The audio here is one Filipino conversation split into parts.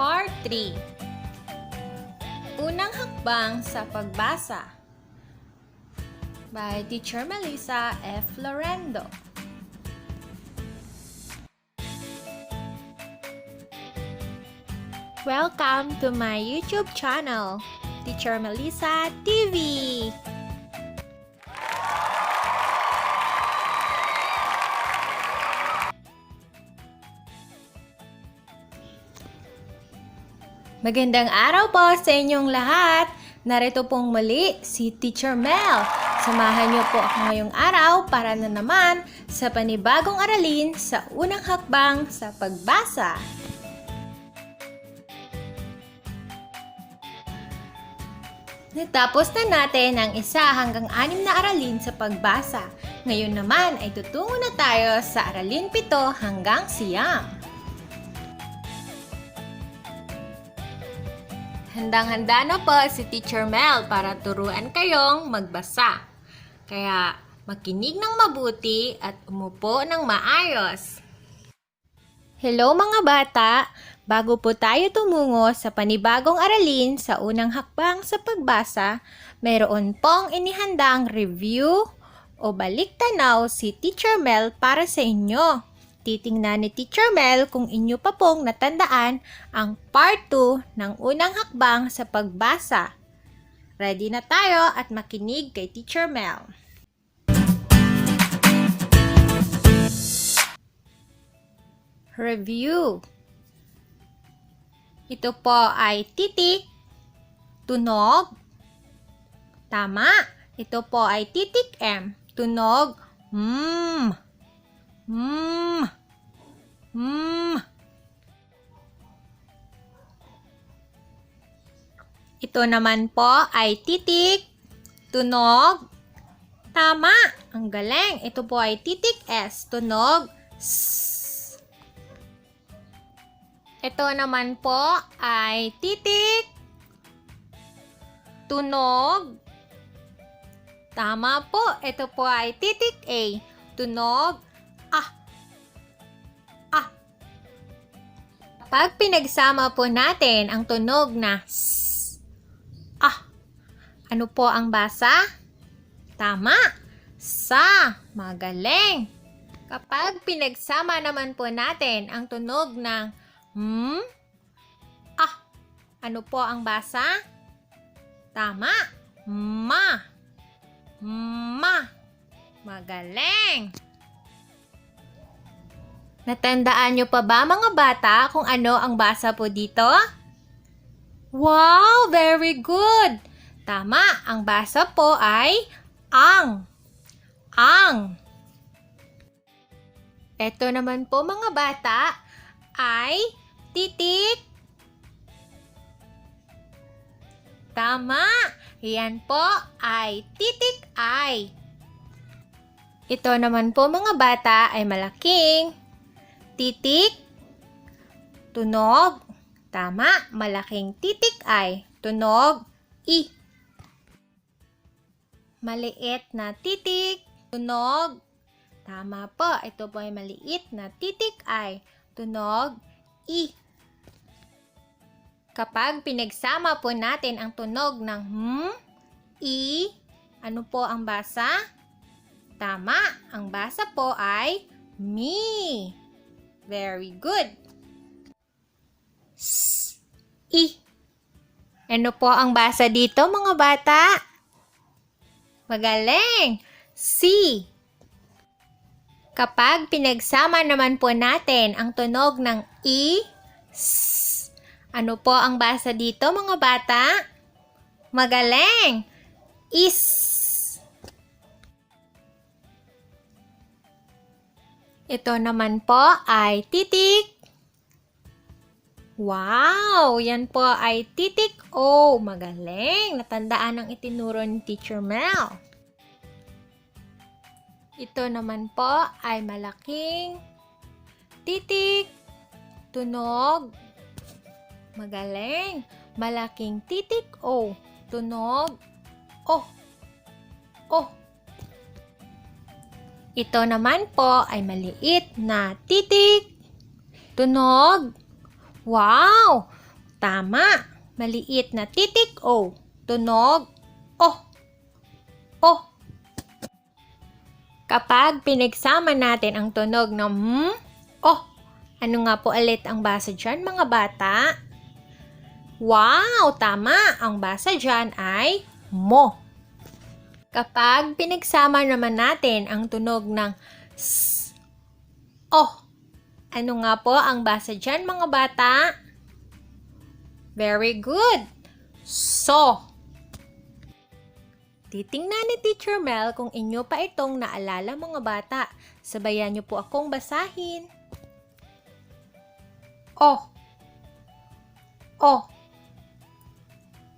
Part 3. Unang hakbang sa pagbasa by Teacher Melissa F. Lorendo. Welcome to my YouTube channel, Teacher Melissa TV. Magandang araw po sa inyong lahat. Narito pong muli si Teacher Mel. Samahan niyo po ako ngayong araw para na naman sa panibagong aralin sa unang hakbang sa pagbasa. Natapos na natin ang 1 hanggang 6 na aralin sa pagbasa. Ngayon naman ay tutungo na tayo sa aralin 7 hanggang 9. Handang-handa na po si Teacher Mel para turuan kayong magbasa. Kaya makinig ng mabuti at umupo ng maayos. Hello mga bata! Bago po tayo tumungo sa panibagong aralin sa unang hakbang sa pagbasa, mayroon pong inihandang review o balik-tanaw si Teacher Mel para sa inyo. Titingnan ni Teacher Mel kung inyo pa pong natandaan ang Part 2 ng unang hakbang sa pagbasa. Ready na tayo at makinig kay Teacher Mel. Review. Ito po ay titik, tunog, tama. Ito po ay titik M, tunog, Ito naman po ay titik, tunog, tama. Ang galing. Ito po ay titik S, tunog, S. Ito naman po ay titik, tunog, tama po. Ito po ay titik A, tunog, Kapag pinagsama po natin ang tunog na S, ano po ang basa? Tama, sa. Magaling. Kapag pinagsama naman po natin ang tunog ng ano po ang basa? Tama, ma. Magaling. Natandaan nyo pa ba mga bata kung ano ang basa po dito? Wow, very good! Tama, ang basa po ay ang. Ito naman po mga bata ay titik. Tama, yan po ay titik I. Ito naman po mga bata ay malaking titik, tunog, tama, malaking titik I, tunog, I. Maliit na titik, tunog, tama po, ito po ay maliit na titik I, tunog, I. Kapag pinagsama po natin ang tunog ng I, ano po ang basa? Tama, ang basa po ay mi. Very good. S, I. Ano po ang basa dito mga bata? Magaling. Si. Kapag pinagsama naman po natin ang tunog ng I, S, ano po ang basa dito mga bata? Magaling. Is. Ito naman po ay titik. Wow! Yan po ay titik O. Magaling. Natandaan ang itinuro ni Teacher Mel. Ito naman po ay malaking titik, tunog. Magaling. Malaking titik O. Tunog. O. Ito naman po ay maliit na titik, tunog. Wow! Tama. Maliit na titik O. Tunog O. O. Kapag pinagsama natin ang tunog ng O, ano nga po ulit ang basa dyan, mga bata? Wow! Tama! Ang basa dyan ay mo. Kapag pinagsama naman natin ang tunog ng S, O, ano nga po ang basa dyan, mga bata? Very good! So. Titingnan ni Teacher Mel kung inyo pa itong naalala, mga bata. Sabayan niyo po akong basahin. O. O.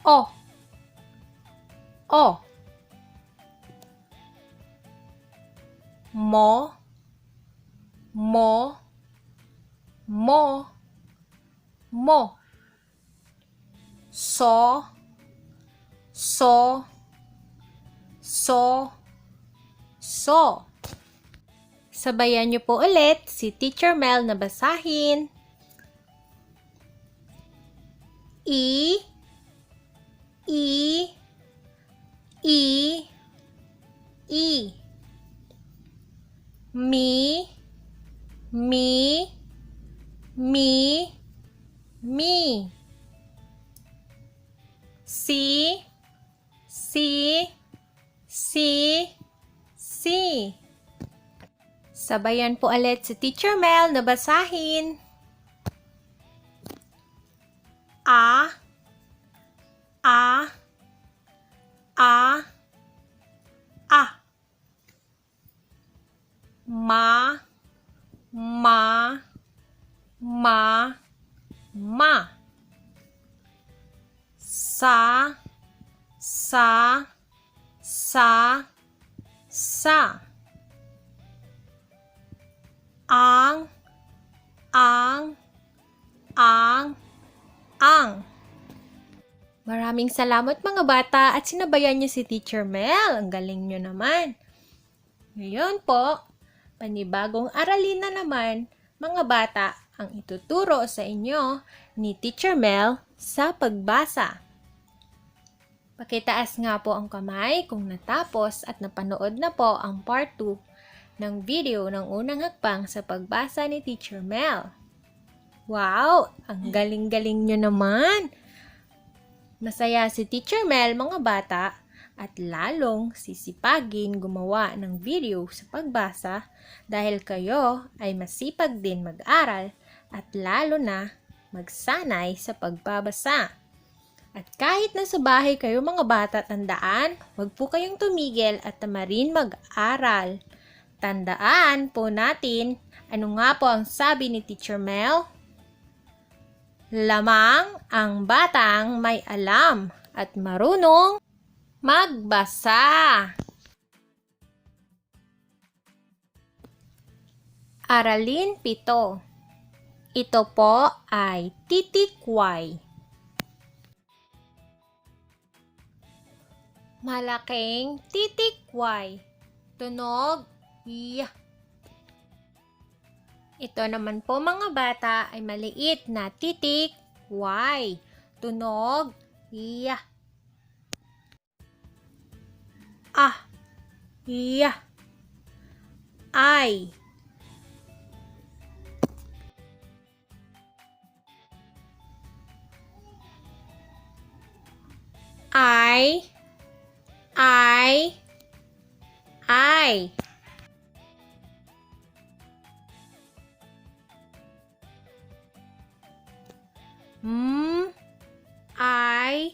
O. O. Mo. Mo. Mo. Mo. So. So. So. So. Sabayan niyo po ulit si Teacher Mel na basahin. I. I. I. I. Mi. Mi. Mi. Mi. Si. Si. Si. Si. Sabayan po ulit si Teacher Mel na basahin. A. A. A. A. Ma. Ma. Ma. Ma. Sa. Sa. Sa. Sa. Ang. Ang. Ang. Ang. Maraming salamat, mga bata, at sinabayan niyo si Teacher Mel. Ang galing niyo naman. Ngayon po, panibagong aralin na naman, mga bata, ang ituturo sa inyo ni Teacher Mel sa pagbasa. Pakitaas nga po ang kamay kung natapos at napanood na po ang part 2 ng video ng unang hakbang sa pagbasa ni Teacher Mel. Wow! Ang galing-galing nyo naman! Masaya si Teacher Mel, mga bata, at lalong sisipagin gumawa ng video sa pagbasa dahil kayo ay masipag din mag-aral at lalo na magsanay sa pagbabasa. At kahit nasa bahay kayo, mga bata, tandaan, huwag po kayong tumigil at tamarin mag-aral. Tandaan po natin, ano nga po ang sabi ni Teacher Mel? Lamang ang batang may alam at marunong magbasa. Aralin 7. Ito po ay titik Y. Malaking titik Y. Tunog Y. Ito naman po, mga bata, ay maliit na titik Y. Tunog Y. Ah. Y. I. I. I. I. I.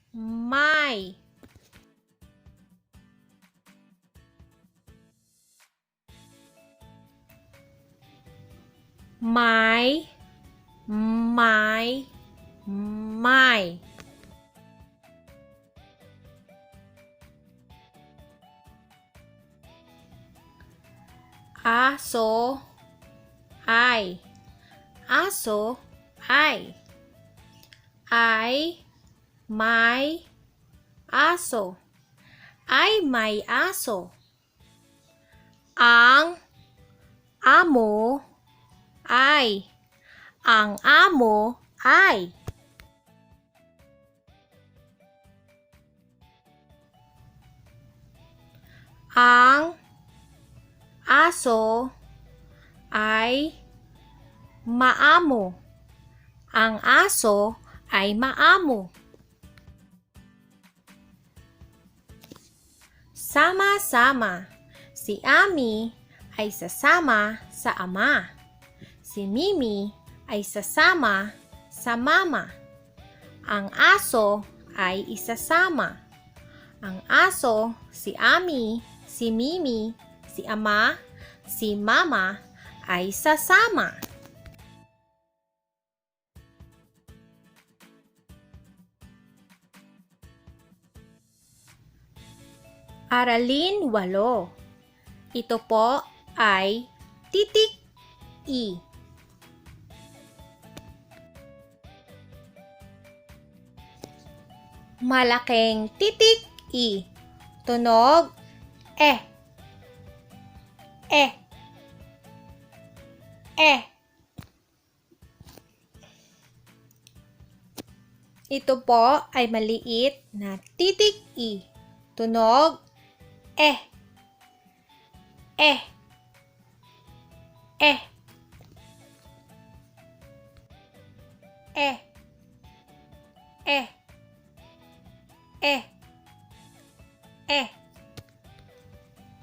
My. My. My. My. Aso. I. Aso. I. I. My. Aso. I may aso. Ang amo ay. Ang amo ay. Ang aso ay maamo. Ang aso ay maamo. Sama-sama. Si Ami ay sasama sa ama. Si Mimi ay sasama sa mama. Ang aso ay isasama. Ang aso, si Ami, si Mimi, si ama, si mama ay sasama. Aralin 8. Ito po ay titik I. Malaking titik I. Tunog eh. Eh. Eh. Ito po ay maliit na titik I. Tunog eh. Eh. Eh. Eh. Eh. Eh. Eh.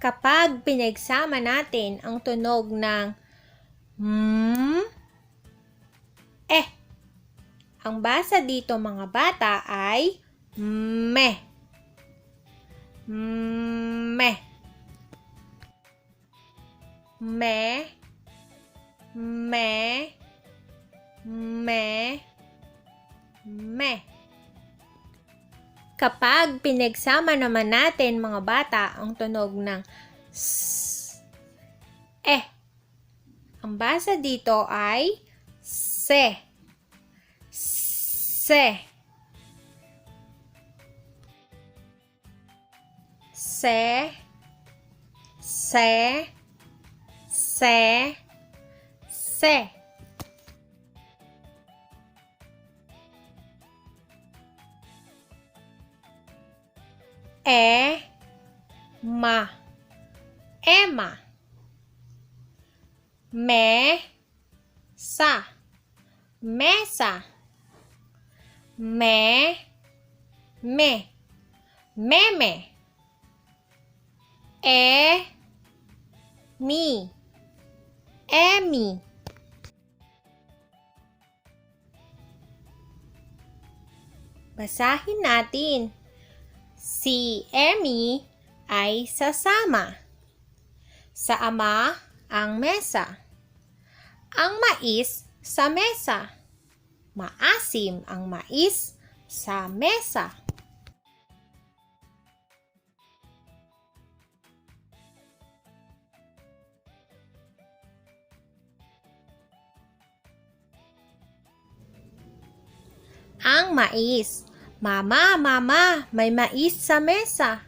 Kapag pinagsama natin ang tunog ng eh, ang basa dito mga bata ay me. Me. Me. Me. Me. Me. Kapag pinagsama naman natin mga bata ang tunog ng s, eh, ang basa dito ay se. Se. Se. Se. Se. Se. Ma. Ema. Sa. Mesa. Me. Meme. Mi. Emi. Basahin natin. Si Emmy ay sasama. Sa ama ang mesa. Ang mais sa mesa. Maasim ang mais sa mesa. Ang mais. Mama, may mais sa mesa.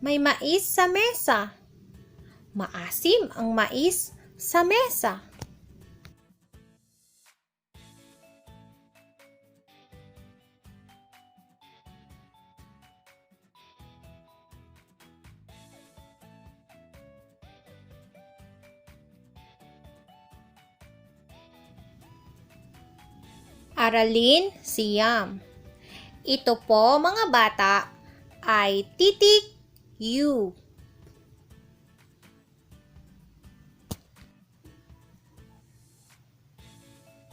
May mais sa mesa. Maasim ang mais sa mesa. Aralin siyam. Ito po mga bata ay titik U.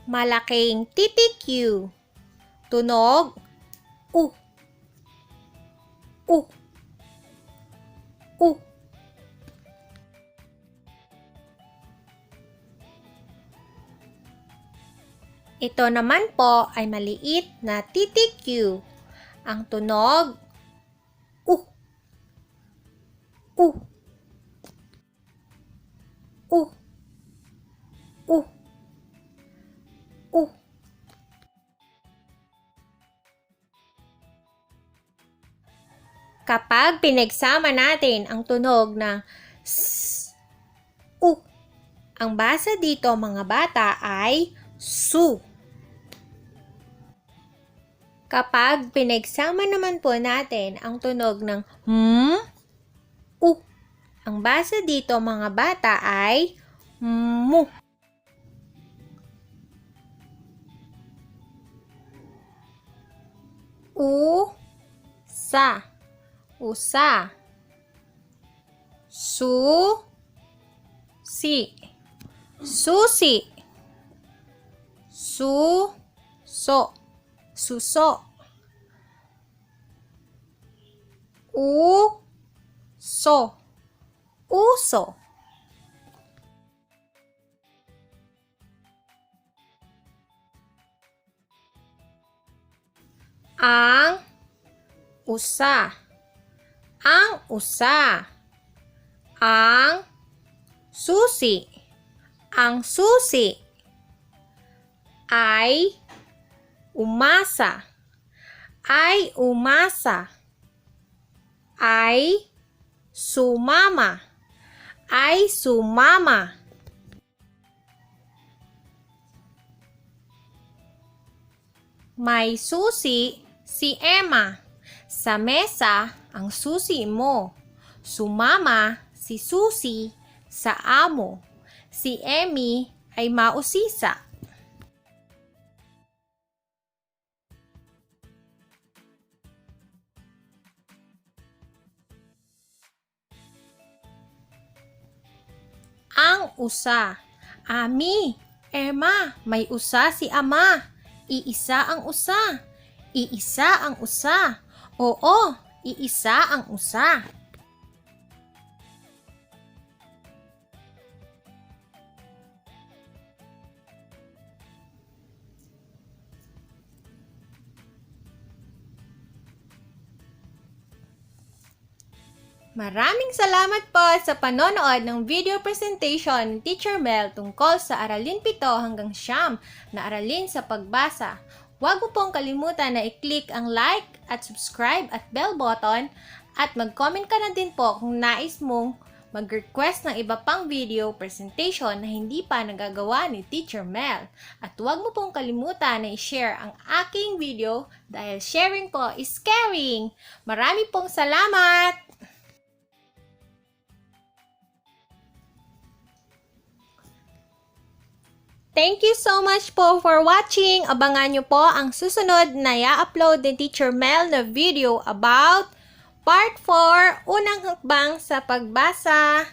Malaking titik U. Tunog U. U. U. Ito naman po ay maliit na titik U. Ang tunog U. U. U. U. U. Kapag pinagsama natin ang tunog ng S, U, ang basa dito mga bata ay su. Kapag pinagsama naman po natin ang tunog ng U, Ang basa dito mga bata ay mu. Usa. Usa. Susi. Susi. Suso. Suso. Uso. Uso. Ang usa. Ang usa. Ang susi. Ang susi. Ay umasa. Ay umasa. Ay sumama. Ay sumama. May susi si Emma. Sa mesa ang susi mo. Sumama si Susi sa amo. Si Emmy ay mausisa. Ang usa. Ami, Emma, may usa si ama. Iisa ang usa. Iisa ang usa. Oo, iisa ang usa. Maraming salamat po sa panonood ng video presentation ni Teacher Mel tungkol sa aralin 7 hanggang 9 na aralin sa pagbasa. Huwag mo pong kalimutan na i-click ang like at subscribe at bell button at mag-comment ka na din po kung nais mong mag-request ng iba pang video presentation na hindi pa nagagawa ni Teacher Mel. At huwag mo pong kalimutan na i-share ang aking video dahil sharing po is caring. Marami pong salamat! Thank you so much po for watching. Abangan nyo po ang susunod na i-upload ni Teacher Mel na video about Part 4, Unang Hakbang sa Pagbasa.